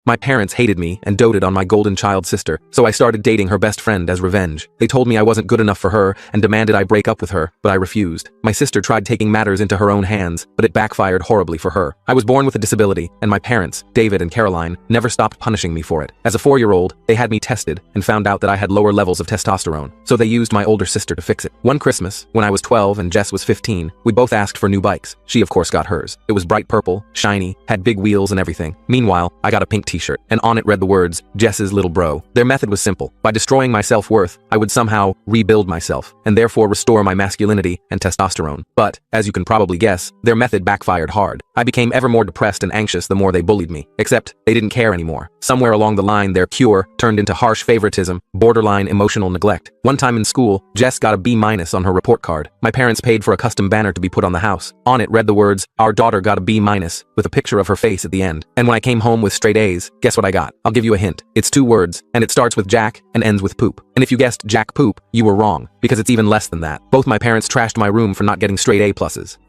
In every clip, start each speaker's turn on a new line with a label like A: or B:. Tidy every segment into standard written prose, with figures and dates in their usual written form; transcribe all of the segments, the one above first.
A: My parents hated me and doted on my golden child sister, so I started dating her best friend as revenge. They told me I wasn't good enough for her and demanded I break up with her, but I refused. My sister tried taking matters into her own hands, but it backfired horribly for her. I was born with a disability, and my parents, David and Caroline, never stopped punishing me for it. As a 4-year-old, they had me tested and found out that I had lower levels of testosterone, so they used my older sister to fix it. One Christmas, when I was 12 and Jess was 15, we both asked for new bikes. She of course got hers. It was bright purple, shiny, had big wheels and everything. Meanwhile, I got a pink t-shirt, and on it read the words, Jess's little bro. Their method was simple. By destroying my self-worth, I would somehow rebuild myself, and therefore restore my masculinity and testosterone. But, as you can probably guess, their method backfired hard. I became ever more depressed and anxious the more they bullied me. Except, they didn't care anymore. Somewhere along the line, their cure turned into harsh favoritism, borderline emotional neglect. One time in school, Jess got a B- on her report card. My parents paid for a custom banner to be put on the house. On it read the words, "Our daughter got a B-" with a picture of her face at the end. And when I came home with straight A's, guess what I got? I'll give you a hint. It's 2 words, and it starts with Jack and ends with poop. And if you guessed Jack Poop, you were wrong, because it's even less than that. Both my parents trashed my room for not getting straight A+.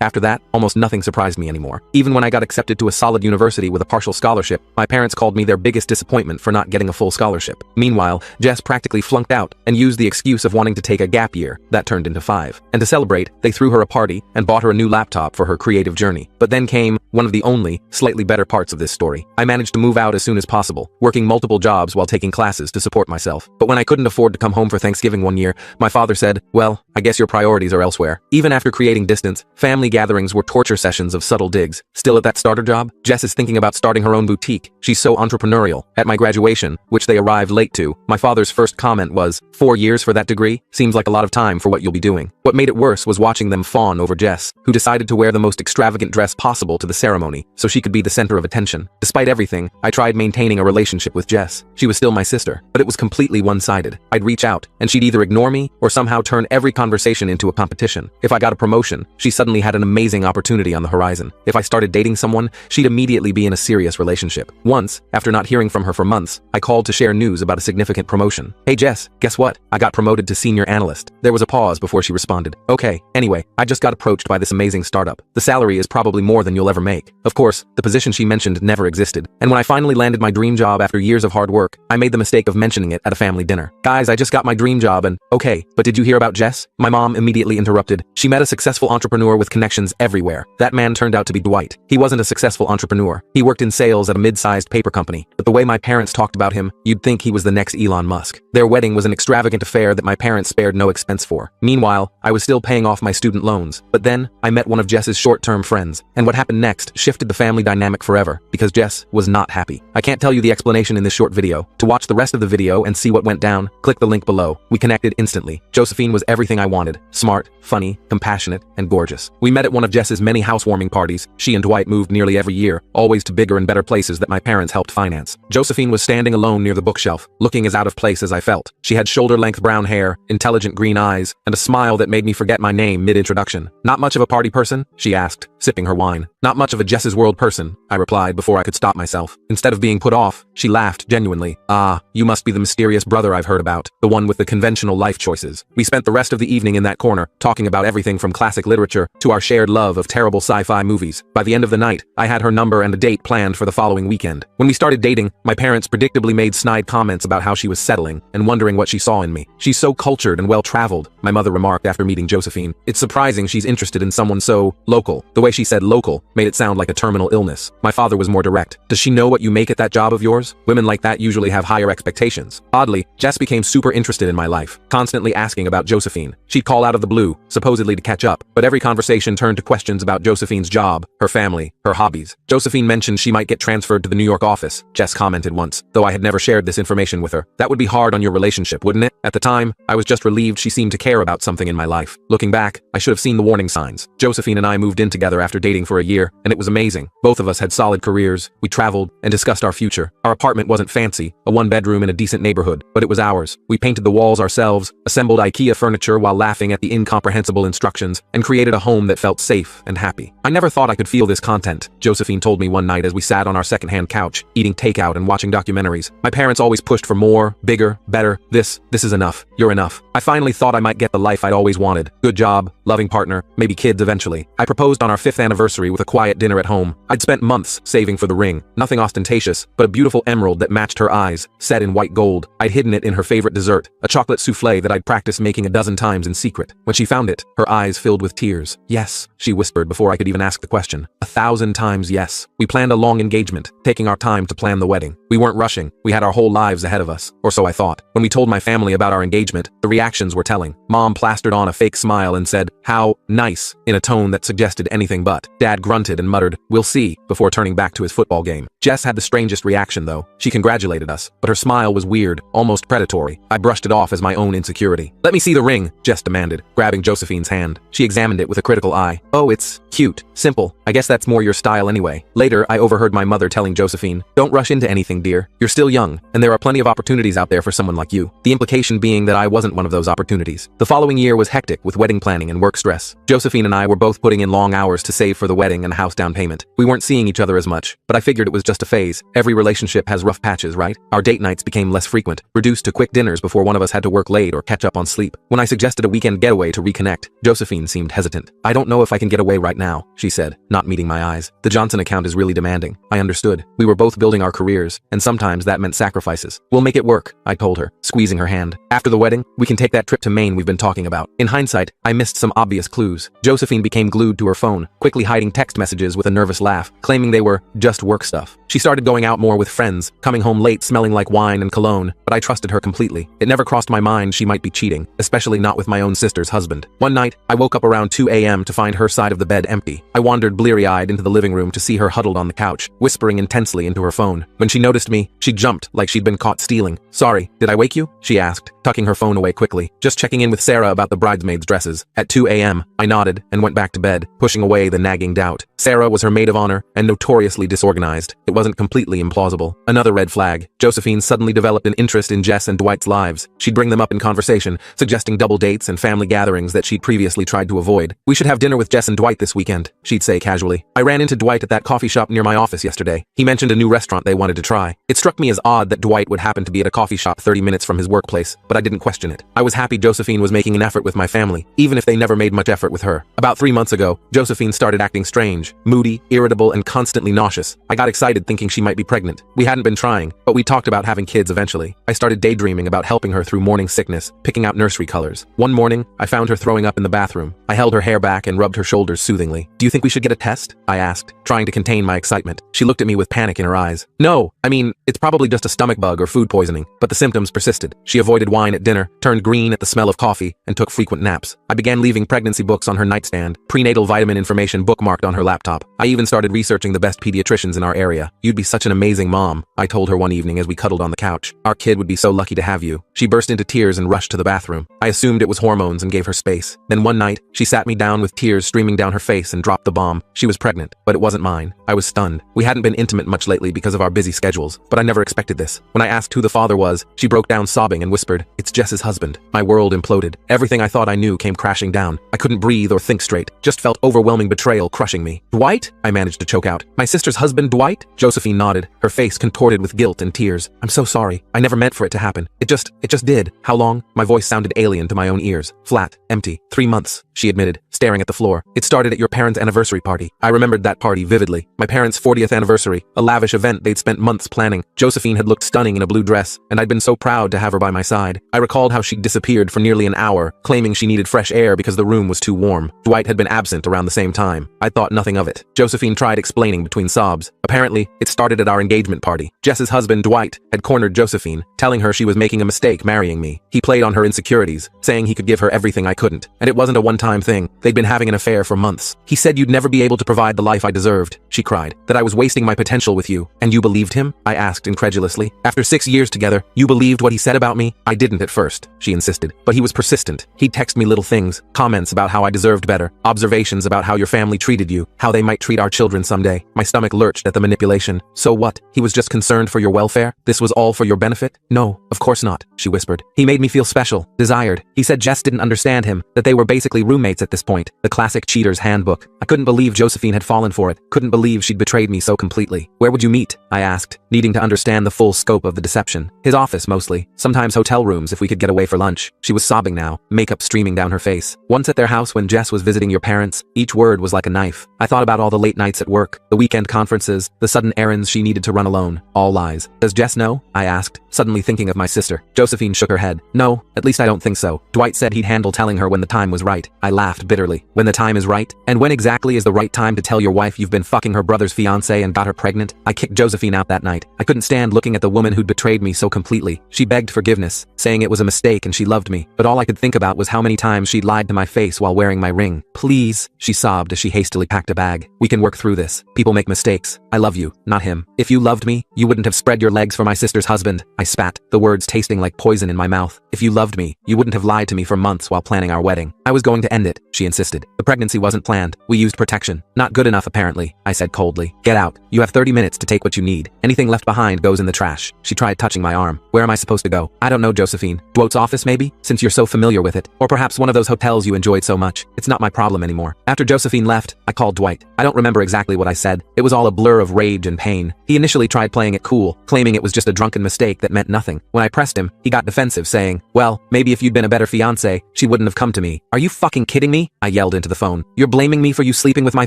A: After that, almost nothing surprised me anymore. Even when I got accepted to a solid university with a partial scholarship, my parents called me their biggest disappointment for not getting a full scholarship. Meanwhile, Jess practically flunked out and used the excuse of wanting to take a gap year. That turned into 5. And to celebrate, they threw her a party and bought her a new laptop for her creative journey. But then came one of the only, slightly better parts of this story. I managed to move out as soon as possible, working multiple jobs while taking classes to support myself. But when I couldn't afford to come home for Thanksgiving one year, my father said, "Well, I guess your priorities are elsewhere." Even after creating distance, family gatherings were torture sessions of subtle digs. Still at that starter job, Jess is thinking about starting her own boutique. She's so entrepreneurial. At my graduation, which they arrived late to, my father's first comment was, "4 years for that degree? Seems like a lot of time for what you'll be doing." What made it worse was watching them fawn over Jess, who decided to wear the most extravagant dress possible to the ceremony, so she could be the center of attention. Despite everything, I tried maintaining a relationship with Jess. She was still my sister, but it was completely one-sided. I'd reach out, and she'd either ignore me or somehow turn every conversation into a competition. If I got a promotion, she suddenly had an amazing opportunity on the horizon. If I started dating someone, she'd immediately be in a serious relationship. Once, after not hearing from her for months, I called to share news about a significant promotion. "Hey Jess, guess what? I got promoted to senior analyst." There was a pause before she responded. "Okay, anyway, I just got approached by this amazing startup. The salary is probably more than you'll ever make." Of course, the position she mentioned never existed. And when I finally landed my dream job after years of hard work, I made the mistake of mentioning it at a family dinner. "Guys, I just got my dream job and..." "Okay, but did you hear about Jess?" My mom immediately interrupted. "She met a successful entrepreneur with connections everywhere. That man turned out to be Dwight. He wasn't a successful entrepreneur. He worked in sales at a mid-sized paper company. But the way my parents talked about him, you'd think he was the next Elon Musk." Their wedding was an extravagant affair that my parents spared no expense for. Meanwhile, I was still paying off my student loans. But then, I met one of Jess's short-term friends. And what happened next shifted the family dynamic forever, because Jess was not happy. I can't tell you the explanation in this short video. To watch the rest of the video and see what went down, click the link below. We connected instantly. Josephine was everything I wanted. Smart, funny, compassionate, and gorgeous. We met at one of Jess's many housewarming parties. She and Dwight moved nearly every year, always to bigger and better places that my parents helped finance. Josephine was standing alone near the bookshelf, looking as out of place as I felt. She had shoulder-length brown hair, intelligent green eyes, and a smile that made me forget my name mid-introduction. "Not much of a party person?" she asked, sipping her wine. "Not much of a Jess's World person," I replied before I could stop myself. Instead of being put off, she laughed genuinely. "Ah, you must be the mysterious brother I've heard about, the one with the conventional life choices." We spent the rest of the evening in that corner, talking about everything from classic literature to our shared love of terrible sci-fi movies. By the end of the night, I had her number and a date planned for the following weekend. When we started dating, my parents predictably made snide comments about how she was settling and wondering what she saw in me. "She's so cultured and well-traveled," my mother remarked after meeting Josephine. "It's surprising she's interested in someone so local." The way she said local made it sound like a terminal illness. My father was more direct. "Does she know what you make at that job of yours? Women like that usually have higher expectations." Oddly, Jess became super interested in my life, constantly asking about Josephine. She'd call out of the blue, supposedly to catch up, but every conversation turned to questions about Josephine's job, her family, her hobbies. Josephine mentioned she might get transferred to the New York office, Jess commented once, though I had never shared this information with her. "That would be hard on your relationship, wouldn't it?" At the time, I was just relieved she seemed to care about something in my life. Looking back, I should have seen the warning signs. Josephine and I moved in together after dating for a year, and it was amazing. Both of us had solid careers, we traveled, and discussed our future. Our apartment wasn't fancy, a one-bedroom in a decent neighborhood, but it was ours. We painted the walls ourselves, assembled IKEA furniture while laughing at the incomprehensible instructions, and created a home that felt safe and happy. "I never thought I could feel this content," Josephine told me one night as we sat on our secondhand couch, eating takeout and watching documentaries. "My parents always pushed for more, bigger, better. This is enough. You're enough. I finally thought I might get the life I'd always wanted. Good job, loving partner, maybe kids eventually." I proposed on our 5th anniversary with a quiet dinner at home. I'd spent months saving for the ring. Nothing ostentatious, precious, but a beautiful emerald that matched her eyes, set in white gold. I'd hidden it in her favorite dessert, a chocolate souffle that I'd practiced making a dozen times in secret. When she found it, her eyes filled with tears. "Yes," she whispered before I could even ask the question. 1,000 times yes. We planned a long engagement, taking our time to plan the wedding. We weren't rushing. We had our whole lives ahead of us, or so I thought. When we told my family about our engagement, the reactions were telling. Mom plastered on a fake smile and said, "How nice," in a tone that suggested anything but. Dad grunted and muttered, "We'll see," before turning back to his football game. Jess had the strangest reaction though. She congratulated us, but her smile was weird, almost predatory. I brushed it off as my own insecurity. "Let me see the ring," Jess demanded, grabbing Josephine's hand. She examined it with a critical eye. "Oh, it's cute. Simple. I guess that's more your style anyway." Later, I overheard my mother telling Josephine, "Don't rush into anything, dear. You're still young, and there are plenty of opportunities out there for someone like you." The implication being that I wasn't one of those opportunities. The following year was hectic with wedding planning and work stress. Josephine and I were both putting in long hours to save for the wedding and a house down payment. We weren't seeing each other as much, but I figured it was just a phase. Every relationship has rough patches, right? Our date nights became less frequent, reduced to quick dinners before one of us had to work late or catch up on sleep. When I suggested a weekend getaway to reconnect, Josephine seemed hesitant. "I don't know if I can get away right now," she said, not meeting my eyes. "The Johnson account is really demanding." I understood. We were both building our careers, and sometimes that meant sacrifices. "We'll make it work," I told her, squeezing her hand. "After the wedding, we can take that trip to Maine we've been talking about." In hindsight, I missed some obvious clues. Josephine became glued to her phone, quickly hiding text messages with a nervous laugh, claiming they were just work stuff. She started going out more with friends, coming home late smelling like wine and cologne, but I trusted her completely. It never crossed my mind she might be cheating, especially not with my own sister's husband. One night, I woke up around 2 a.m. to find her side of the bed empty. I wandered bleary-eyed into the living room to see her huddled on the couch, whispering intensely into her phone. When she noticed me, she jumped like she'd been caught stealing. "Sorry, did I wake you?" she asked, tucking her phone away quickly. "Just checking in with Sarah about the bridesmaids' dresses." At 2 a.m., I nodded and went back to bed, pushing away the nagging doubt. Sarah was her maid of honor and notoriously disorganized. It wasn't completely implausible. Another red flag. Josephine suddenly developed an interest in Jess and Dwight's lives. She'd bring them up in conversation, suggesting double dates and family gatherings that she'd previously tried to avoid. "We should have dinner with Jess and Dwight this weekend," she'd say casually. "I ran into Dwight at that coffee shop near my office yesterday. He mentioned a new restaurant they wanted to try." It struck me as odd that Dwight would happen to be at a coffee shop 30 minutes from his workplace, but I didn't question it. I was happy Josephine was making an effort with my family, even if they never made much effort with her. About 3 months ago, Josephine started acting strange, moody, irritable, and constantly nauseous. I got excited thinking she might be pregnant. We hadn't been trying, but we talked about having kids eventually. I started daydreaming about helping her through morning sickness, picking out nursery colors. One morning, I found her throwing up in the bathroom. I held her hair back and rubbed her shoulders soothingly. "Do you think we should get a test?" I asked, trying to contain my excitement. She looked at me with panic in her eyes. "No, I mean, it's probably just a stomach bug or food poisoning," but the symptoms persisted. She avoided wine at dinner, turned green at the smell of coffee, and took frequent naps. I began leaving pregnancy books on her nightstand, prenatal vitamin information bookmarked on her laptop. I even started researching the best pediatricians in our area. "You'd be such an amazing mom," I told her one evening as we cuddled on the couch. "Our kid would be so lucky to have you." She burst into tears and rushed to the bathroom. I assumed it was hormones and gave her space. Then one night, she sat me down with tears streaming down her face and dropped the bomb. She was pregnant, but it wasn't mine. I was stunned. We hadn't been intimate much lately because of our busy schedules, but I never expected this. When I asked who the father was, she broke down sobbing and whispered, "It's Jess's husband." My world imploded. Everything I thought I knew came crashing down. I couldn't breathe or think straight, just felt overwhelming betrayal crushing me. "Dwight?" I managed to choke out. "My sister's husband, Dwight?" Josephine nodded, her face contorted with guilt and tears. "I'm so sorry. I never meant for it to happen. It just did." "How long?" My voice sounded alien to my own ears. "Flat. Empty. 3 months," she admitted, staring at the floor. "It started at your parents' anniversary party." I remembered that party vividly. My parents' 40th anniversary, a lavish event they'd spent months planning. Josephine had looked stunning in a blue dress, and I'd been so proud to have her by my side. I recalled how she'd disappeared for nearly an hour, claiming she needed fresh air because the room was too warm. Dwight had been absent around the same time. I thought nothing of it. Josephine tried explaining between sobs. Apparently, it started at our engagement party. Jess's husband, Dwight, had cornered Josephine, telling her she was making a mistake marrying me. He played on her insecurities, saying he could give her everything I couldn't. And it wasn't a one-time thing. They'd been having an affair for months. "He said you'd never be able to provide the life I deserved," she cried. "That I was wasting my potential with you. And you believed him?" I asked incredulously. "After 6 years together, you believed what he said about me?" "I didn't at first," she insisted. "But he was persistent. He'd text me little things, comments about how I deserved better, observations about how your family treated you, how they might treat our children someday." My stomach lurched at the manipulation. "So what? He was just concerned for your welfare? This was all for your benefit?" "No, of course not," she whispered. "He made me feel special, desired. He said Jess didn't understand him, that they were basically roommates at this point. The classic cheater's handbook. I couldn't believe Josephine had fallen for it. Couldn't believe she'd betrayed me so completely." "Where would you meet?" I asked, needing to understand the full scope of the deception. "His office, mostly. Sometimes hotel rooms if we could get away for lunch." She was sobbing now, makeup streaming down her face. "Once at their house when Jess was visiting your parents." Each word was like a knife. I thought about all the late nights at work, the weekend conferences, the sudden errands she needed to run alone. All lies. Does Jess know? I asked, suddenly thinking of my sister. Josephine shook her head. No, at least I don't think so. Dwight said he'd handle telling her when the time was right. I laughed bitterly. When the time is right? And when exactly is the right time to tell your wife you've been fucking her brother's fiancé and got her pregnant? I kicked Josephine out that night. I couldn't stand looking at the woman who'd betrayed me so completely. She begged forgiveness, saying it was a mistake and she loved me. But all I could think about was how many times she'd lied to my face while wearing my ring. Please, she sobbed as she hastily packed a bag. We can work through this. People make mistakes. I love you, not him. If you loved me, you wouldn't have spread your legs for my sister's husband. I spat, the words tasting like poison in my mouth. If you loved me, you wouldn't have lied to me for months while planning our wedding. I was going to end it, she insisted. The pregnancy wasn't planned. We used protection. Not good enough apparently, I said coldly. Get out. You have 30 minutes to take what you need. Anything left behind goes in the trash. She tried touching my arm. Where am I supposed to go? I don't know, Josephine. Dwight's office maybe? Since you're so familiar with it. Or perhaps one of those hotels you enjoyed so much. It's not my problem anymore. After Josephine left, I called Dwight. I don't remember exactly what I said. It was all a blur of rage and pain. He initially tried playing it cool, claiming it was just a drunken mistake that meant nothing. When I pressed him, he got defensive, saying, well, maybe if you'd been a better fiancé, she wouldn't have come to me. Are you fucking kidding me? I yelled into the phone. You're blaming me for you sleeping with my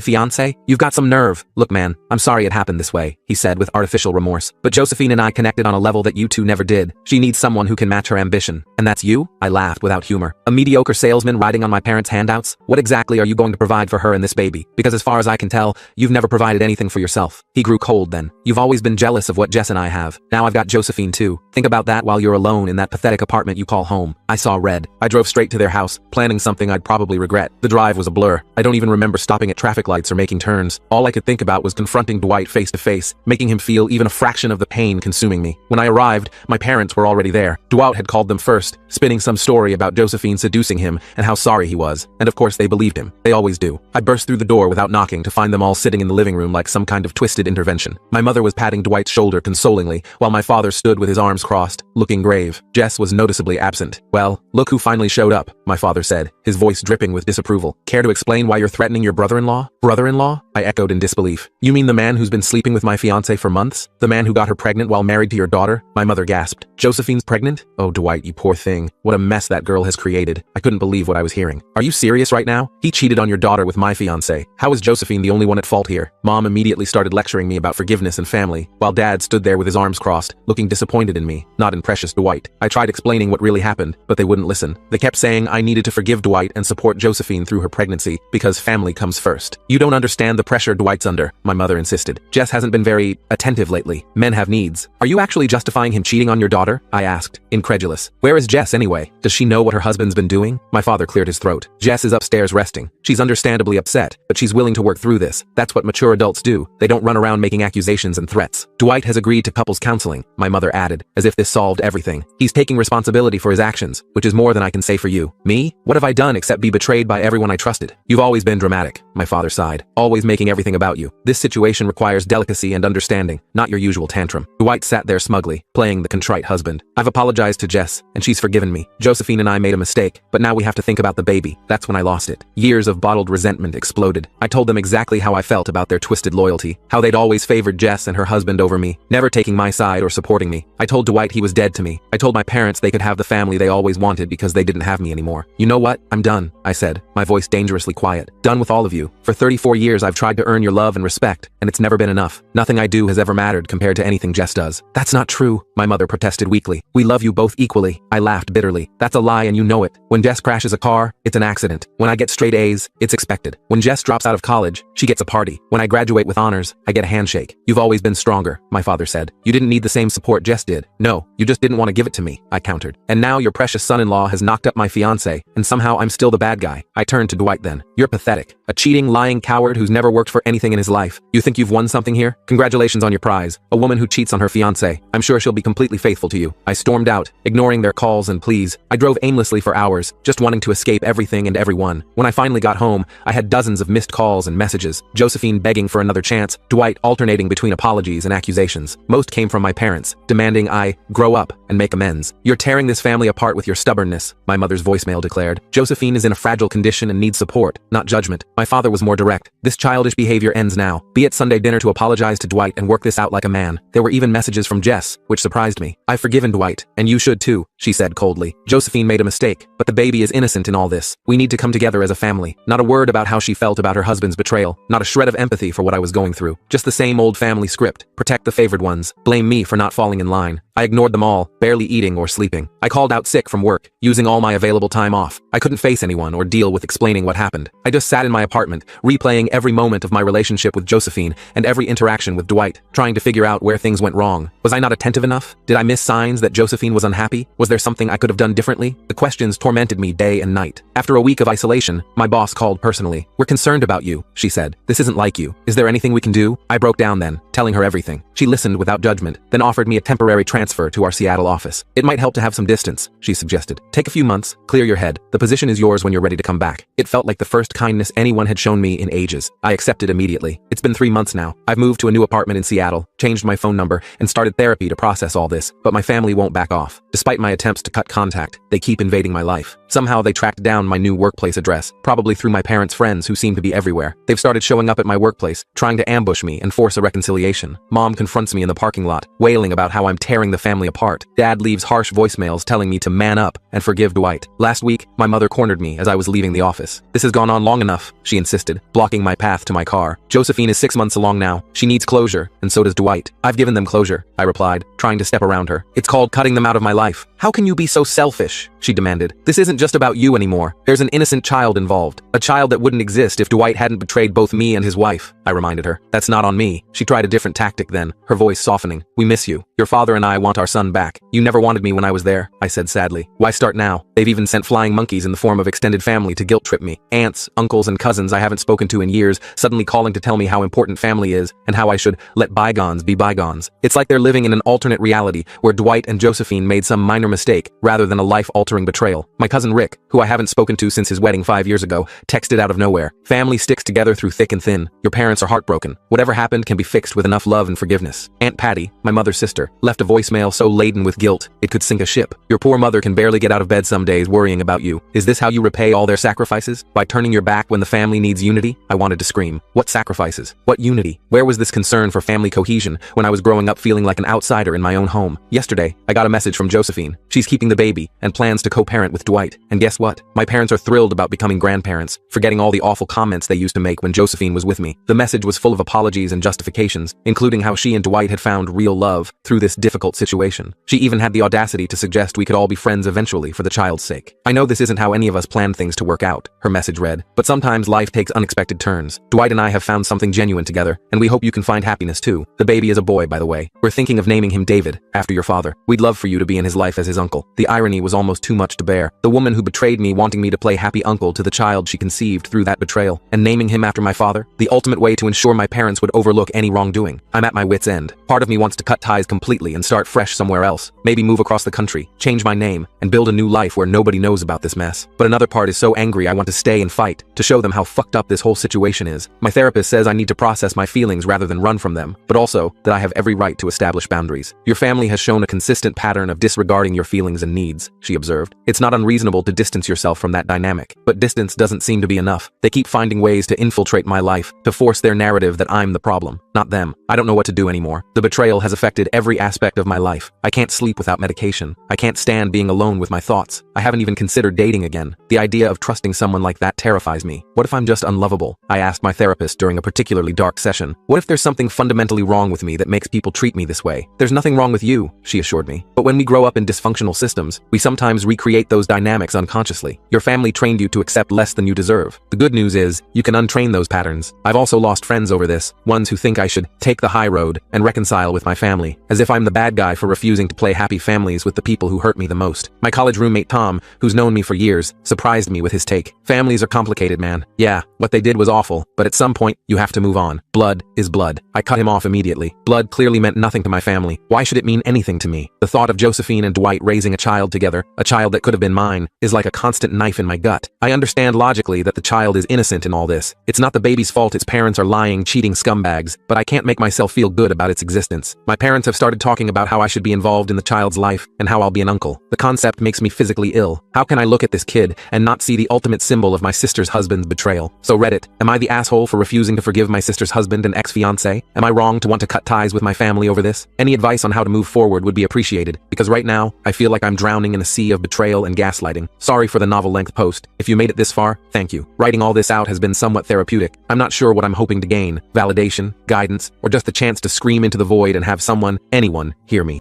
A: fiancé? You've got some nerve. Look man, I'm sorry it happened this way, he said with artificial remorse. But Josephine and I connected on a level that you two never did. She needs someone who can match her ambition. And that's you? I laughed without humor. A mediocre salesman riding on my parents' handouts? What exactly are you going to provide for her and this baby? Because as far as I can tell, you've never provided anything for yourself. He grew cold then. You've always been jealous of what Jess and I have. Now I've got Josephine too. Think about that while you're alone in that pathetic apartment you call home. I saw red. I drove straight to their house, planning something I'd probably regret. The drive was a blur. I don't even remember stopping at traffic lights or making turns. All I could think about was confronting Dwight face to face, making him feel even a fraction of the pain consuming me. When I arrived, my parents were already there. Dwight had called them first, spinning some story about Josephine seducing him and how sorry he was. And of course they believed him. They always do. I burst through the door without knocking to find them all sitting in the living room like some kind of twisted intervention. My mother was patting Dwight's shoulder consolingly, while my father stood with his arms crossed, looking grave. Jess was noticeably absent. Well, look who finally showed up, my father said, his voice dripping with disapproval. Care to explain why you're threatening your brother-in-law? Brother-in-law? I echoed in disbelief. You mean the man who's been sleeping with my fiancé for months? The man who got her pregnant while married to your daughter? My mother gasped. Josephine's pregnant? Oh, Dwight, you poor thing. What a mess that girl has created. I couldn't believe what I was hearing. Are you serious right now? He cheated on your daughter with my fiancé. How is Josephine the only one at fault here? Mom immediately started lecturing me about forgiveness and family, while Dad stood there with his arms crossed, looking disappointed in me, not in precious Dwight. I tried explaining what really happened, but they wouldn't listen. They kept saying I needed to forgive Dwight and support Josephine through her pregnancy, because family comes first. You don't understand the pressure Dwight's under, my mother insisted. Jess hasn't been very attentive lately. Men have needs. Are you actually justifying him cheating on your daughter? I asked, incredulous. Where is Jess anyway? Does she know what her husband's been doing? My father cleared his throat. Jess is upstairs resting. She's understandably upset, but she's willing to work through this. That's what mature adults do. They don't run around making accusations and threats. Dwight has agreed to couples counseling, my mother added, as if this solved everything. He's taking responsibility for his actions, which is more than I can say for you. Me? What have I done except be betrayed by everyone I trusted? You've always been dramatic, my father sighed, always making everything about you. This situation requires delicacy and understanding, not your usual tantrum. Dwight sat there smugly, playing the contrite husband. I've apologized to Jess, and she's forgiven me. Josephine and I made a mistake, but now we have to think about the baby. That's when I lost it. Years of bottled resentment exploded. I told them exactly how I felt about their twisted loyalty, how they'd always favored Jess and her husband over me, never taking my side or supporting me. I told Dwight he was dead to me. I told my parents they could have the family they always wanted because they didn't have me anymore. You know what? I'm done, I said, my voice dangerously quiet. Done with all of you. For 34 years I've tried to earn your love and respect, and it's never been enough. Nothing I do has ever mattered compared to anything Jess does. That's not true, my mother protested weakly. We love you both equally. I laughed bitterly. That's a lie and you know it. When Jess crashes a car, it's an accident. When I get straight A's, it's expected. When Jess drops out of college, she gets a party. When I graduate with honors, I get a handshake. You've always been stronger, my father said. You didn't need the same support Jess did. No, you just didn't want to give it to me, I countered. And now your precious son-in-law has knocked up my fiancé, and somehow I'm still the bad guy. I turned to Dwight then. You're pathetic. A cheating, lying coward who's never worked for anything in his life. You think you've won something here? Congratulations on your prize. A woman who cheats on her fiancé. I'm sure she'll be completely faithful to you. I stormed out, ignoring their calls and pleas. I drove aimlessly for hours, just wanting to escape everything and everyone. When I finally got home, I had dozens of missed calls and messages. Josephine begging for another chance, Dwight alternating between apologies and accusations. Most came from my parents, demanding I grow up and make amends. You're tearing this family apart with your stubbornness, my mother's voicemail declared. Josephine is in a fragile condition and needs support, not judgment. My father was more direct. This childish behavior ends now. Be at Sunday dinner to apologize to Dwight and work this out like a man. There were even messages from Jess, which surprised me. I've forgiven Dwight, and you should too, she said coldly. Josephine made a mistake, but the baby is innocent in all this. We need to come together as a family. Not a word about how she felt about her husband's betrayal. Not a shred of empathy for what I was going through. Just the same old family script. Protect the favored ones. Blame me for not falling in line. I ignored them all, barely eating or sleeping. I called out sick from work, using all my available time off. I couldn't face anyone or deal with explaining what happened. I just sat in my apartment, replaying every moment of my relationship with Josephine and every interaction with Dwight, trying to figure out where things went wrong. Was I not attentive enough? Did I miss signs that Josephine was unhappy? Was there something I could have done differently? The questions tormented me day and night. After a week of isolation, my boss called personally. "We're concerned about you," she said. "This isn't like you. Is there anything we can do?" I broke down then, telling her everything. She listened without judgment, then offered me a temporary transfer to our Seattle office. "It might help to have some distance," she suggested. "Take a few months, clear your head. The position is yours when you're ready to come back." It felt like the first kindness anyone had shown me in ages. I accepted immediately. It's been 3 months now. I've moved to a new apartment in Seattle, changed my phone number, and started therapy to process all this, but my family won't back off. Despite my attempts to cut contact, they keep invading my life. Somehow they tracked down my new workplace address, probably through my parents' friends who seem to be everywhere. They've started showing up at my workplace, trying to ambush me and force a reconciliation. Mom confronts me in the parking lot, wailing about how I'm tearing the family apart. Dad leaves harsh voicemails telling me to man up and forgive Dwight. Last week, my mother cornered me as I was leaving the office. "This has gone on long enough," she insisted, blocking my path to my car. "Josephine is 6 months along now. She needs closure, and so does Dwight." "I've given them closure," I replied, trying to step around her. "It's called cutting them out of my life." "How can you be so selfish?" she demanded. "This isn't just about you anymore. There's an innocent child involved. A child that wouldn't exist if Dwight hadn't betrayed both me and his wife," I reminded her. "That's not on me." She tried a different tactic then, her voice softening. "We miss you. Your father and I want our son back. You never wanted me when I was there," I said sadly. "Why start now? They've even sent flying monkeys in the form of extended family to guilt trip me. Aunts, uncles, and cousins I haven't spoken to in years, suddenly calling to tell me how important family is and how I should let bygones be bygones. It's like they're living in an alternate reality where Dwight and Josephine made some minor mistake rather than a life-altering betrayal. My cousin Rick, who I haven't spoken to since his wedding 5 years ago, texted out of nowhere. Family sticks together through thick and thin. Your parents are heartbroken. Whatever happened can be fixed with enough love and forgiveness. Aunt Patty, my mother's sister, left a voicemail so laden with guilt it could sink a ship. Your poor mother can barely get out of bed some days worrying about you. Is this how you repay all their sacrifices? By turning your back when the family needs unity? I wanted to scream. What sacrifices? What unity? Where was this concern for family cohesion when I was growing up feeling like an outsider in my own home? Yesterday, I got a message from Josephine. She's keeping the baby and plans to co-parent with Dwight. And guess what? My parents are thrilled about becoming grandparents, forgetting all the awful comments they used to make when Josephine was with me. The message was full of apologies and justifications, including how she and Dwight had found real love through this difficult situation. She even had the audacity to suggest we could all be friends eventually for the child's sake. "I know this isn't how any of us planned things to work out," her message read, "but sometimes life takes unexpected turns. Dwight and I have found something genuine together, and we hope you can find happiness too. The baby is a boy, by the way. We're thinking of naming him David, after your father. We'd love for you to be in his life as his uncle." The irony was almost too much to bear. The woman who betrayed me wanting me to play happy uncle to the child she conceived through that betrayal, and naming him after my father, the ultimate way to ensure my parents would overlook any wrongdoing. I'm at my wit's end. Part of me wants to cut ties completely and start fresh somewhere else. Maybe move across the country, change my name, and build a new life where nobody knows about this mess. But another part is so angry I want to stay and fight, to show them how fucked up this whole situation is. My therapist says I need to process my feelings rather than run from them, but also that I have every right to establish boundaries. "Your family has shown a consistent pattern of disregarding your feelings and needs," she observed. "It's not unreasonable to distance yourself from that dynamic, but distance doesn't seem to be enough. They keep finding ways to infiltrate my life, to force their narrative that I'm the problem, not them. I don't know what to do anymore. The betrayal has affected every aspect of my life. I can't sleep without medication. I can't stand being alone with my thoughts. I haven't even considered dating again. The idea of trusting someone like that terrifies me. What if I'm just unlovable?" I asked my therapist during a particularly dark session. "What if there's something fundamentally wrong with me that makes people treat me this way?" "There's nothing wrong with you," she assured me. "But when we grow up in dysfunctional systems, we sometimes recreate those dynamics unconsciously. Your family trained you to accept less than you deserve. The good news is, you can untrain those patterns. I've also lost friends over this, ones who think I should take the high road and reconcile with my family, as if I'm the bad guy for refusing to play happy families with the people who hurt me the most. My college roommate Tom, who's known me for years, surprised me with his take. Families are complicated, man. Yeah, what they did was awful, but at some point, you have to move on. Blood is blood. I cut him off immediately. Blood clearly meant nothing to my family. Why should it mean anything to me? The thought of Josephine and Dwight raising a child together, a child that could have been mine, is like a constant knife in my gut. I understand logically that the child is innocent in all this. It's not the baby's fault its parents are lying, cheating scumbags, but I can't make myself feel good about its existence. My parents have started talking about how I should be involved in the child's life and how I'll be an uncle. The concept makes me physically ill. How can I look at this kid and not see the ultimate symbol of my sister's husband's betrayal? So Reddit, am I the asshole for refusing to forgive my sister's husband and ex-fiancé? Am I wrong to want to cut ties with my family over this? Any advice on how to move forward would be appreciated, because right now, I feel like I'm drowning in a sea of betrayal and gaslighting. Sorry for the novel-length post. If you made it this far, thank you. Writing all this out has been somewhat therapeutic. I'm not sure what I'm hoping to gain: validation, guidance, or just the chance to scream into the void and have someone, anyone, hear me.